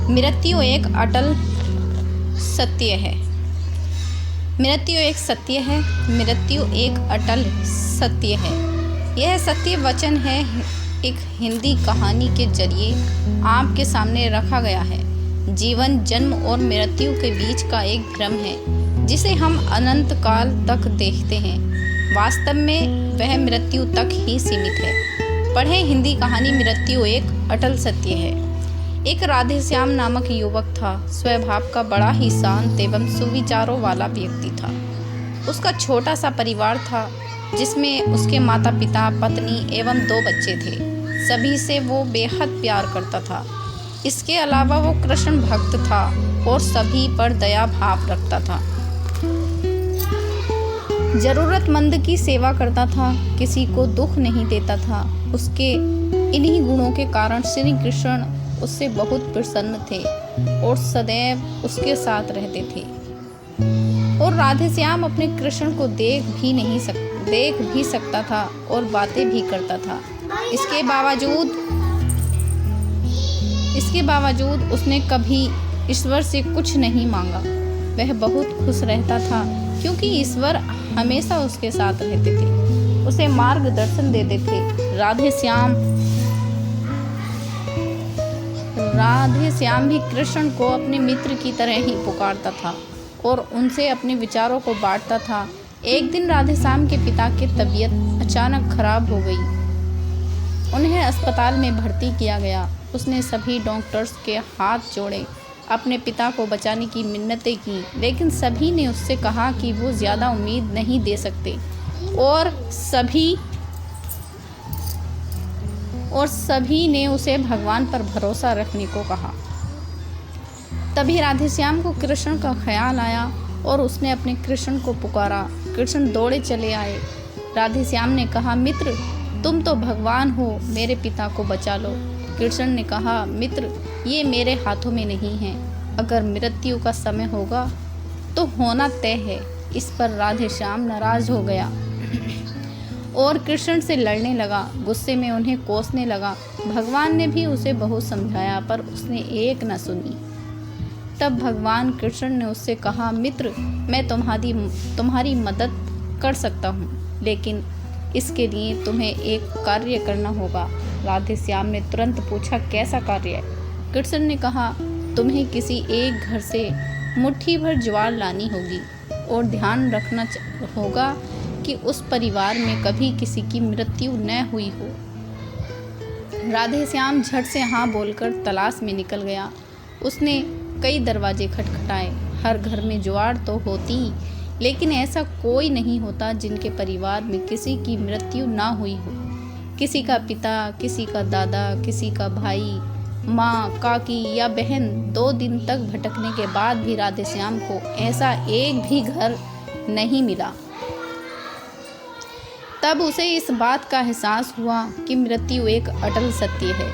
मृत्यु एक अटल सत्य है। मृत्यु एक सत्य है। मृत्यु एक अटल सत्य है। यह सत्य वचन है एक हिंदी कहानी के जरिए आपके सामने रखा गया है। जीवन जन्म और मृत्यु के बीच का एक भ्रम है जिसे हम अनंत काल तक देखते हैं। वास्तव में वह मृत्यु तक ही सीमित है। पढ़ें हिंदी कहानी मृत्यु एक अटल सत्य है। एक राधेश्याम नामक युवक था। स्वभाव का बड़ा ही शांत एवं सुविचारों वाला व्यक्ति था। उसका छोटा सा परिवार था जिसमें उसके माता पिता, पत्नी एवं 2 बच्चे थे। सभी से वो बेहद प्यार करता था। इसके अलावा वो कृष्ण भक्त था और सभी पर दया भाव रखता था। जरूरतमंद की सेवा करता था, किसी को दुख नहीं देता था। उसके इन्हीं गुणों के कारण श्री कृष्ण उससे बहुत प्रसन्न थे और सदैव उसके साथ रहते थे। और राधेश्याम अपने कृष्ण को देख भी सकता था और बातें भी करता था। इसके बावजूद उसने कभी ईश्वर से कुछ नहीं मांगा। वह बहुत खुश रहता था क्योंकि ईश्वर हमेशा उसके साथ रहते थे, उसे मार्गदर्शन देते थे। राधेश्याम भी कृष्ण को अपने मित्र की तरह ही पुकारता था और उनसे अपने विचारों को बांटता था। एक दिन राधेश्याम के पिता की तबीयत अचानक खराब हो गई। उन्हें अस्पताल में भर्ती किया गया। उसने सभी डॉक्टर्स के हाथ जोड़े, अपने पिता को बचाने की मिन्नतें की, लेकिन सभी ने उससे कहा कि वो ज़्यादा उम्मीद नहीं दे सकते और सभी ने उसे भगवान पर भरोसा रखने को कहा। तभी राधेश्याम को कृष्ण का ख्याल आया और उसने अपने कृष्ण को पुकारा। कृष्ण दौड़े चले आए। राधेश्याम ने कहा, मित्र तुम तो भगवान हो, मेरे पिता को बचा लो। कृष्ण ने कहा, मित्र ये मेरे हाथों में नहीं है। अगर मृत्यु का समय होगा तो होना तय है। इस पर राधेश्याम नाराज हो गया और कृष्ण से लड़ने लगा। गुस्से में उन्हें कोसने लगा। भगवान ने भी उसे बहुत समझाया पर उसने एक न सुनी। तब भगवान कृष्ण ने उससे कहा, मित्र मैं तुम्हारी मदद कर सकता हूँ, लेकिन इसके लिए तुम्हें एक कार्य करना होगा। राधेश्याम ने तुरंत पूछा, कैसा कार्य? कृष्ण ने कहा, तुम्हें किसी एक घर से मुट्ठी भर ज्वार लानी होगी और ध्यान रखना होगा कि उस परिवार में कभी किसी की मृत्यु न हुई हो। राधेश्याम झट से हाँ बोलकर तलाश में निकल गया। उसने कई दरवाजे खटखटाए। हर घर में ज्वार तो होती, लेकिन ऐसा कोई नहीं होता जिनके परिवार में किसी की मृत्यु ना हुई हो। किसी का पिता, किसी का दादा, किसी का भाई, माँ, काकी या बहन 2 दिन तक भटकने के बाद भी राधेश्याम को ऐसा एक भी घर नहीं मिला। तब उसे इस बात का एहसास हुआ कि मृत्यु एक अटल सत्य है।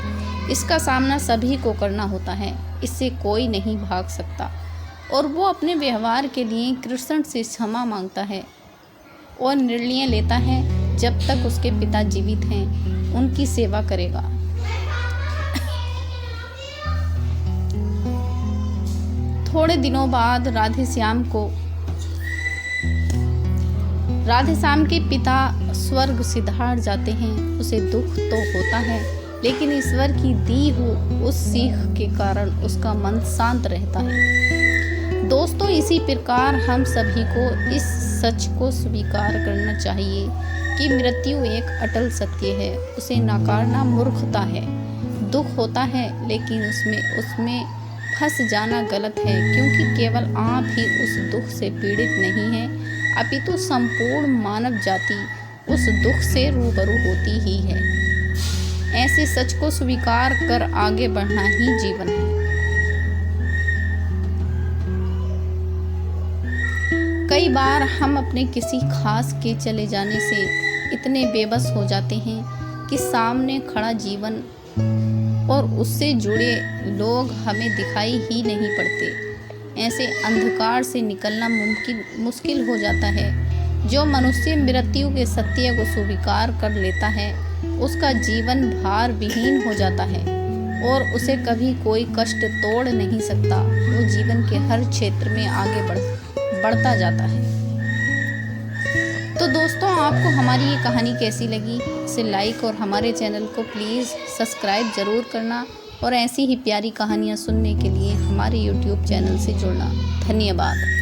इसका सामना सभी को करना होता है, इससे कोई नहीं भाग सकता। और वो अपने व्यवहार के लिए कृष्ण से क्षमा मांगता है और निर्णय लेता है जब तक उसके पिता जीवित हैं उनकी सेवा करेगा। थोड़े दिनों बाद राधेश्याम के पिता स्वर्ग सिधार जाते हैं। उसे दुख तो होता है, लेकिन ईश्वर की दी हुई उस सीख के कारण उसका मन शांत रहता है। दोस्तों, इसी प्रकार हम सभी को इस सच को स्वीकार करना चाहिए कि मृत्यु एक अटल सत्य है। उसे नकारना मूर्खता है। दुख होता है, लेकिन उसमें फंस जाना गलत है, क्योंकि केवल आप ही उस दुख से पीड़ित नहीं हैं, अपितु संपूर्ण मानव जाति उस दुख से रूबरू होती ही है। ऐसे सच को स्वीकार कर आगे बढ़ना ही जीवन है। कई बार हम अपने किसी खास के चले जाने से इतने बेबस हो जाते हैं कि सामने खड़ा जीवन और उससे जुड़े लोग हमें दिखाई ही नहीं पड़ते। ऐसे अंधकार से निकलना मुश्किल हो जाता है। जो मनुष्य मृत्यु के सत्य को स्वीकार कर लेता है, उसका जीवन भार विहीन हो जाता है। और उसे कभी कोई कष्ट तोड़ नहीं सकता। वो जीवन के हर क्षेत्र में आगे बढ़ता जाता है। तो दोस्तों, आपको हमारी ये कहानी कैसी लगी? इसे लाइक और हमारे चैनल को प्लीज़ सब्सक्राइब ज़रूर करना और ऐसी ही प्यारी कहानियाँ सुनने के लिए हमारे YouTube चैनल से जुड़ना। धन्यवाद।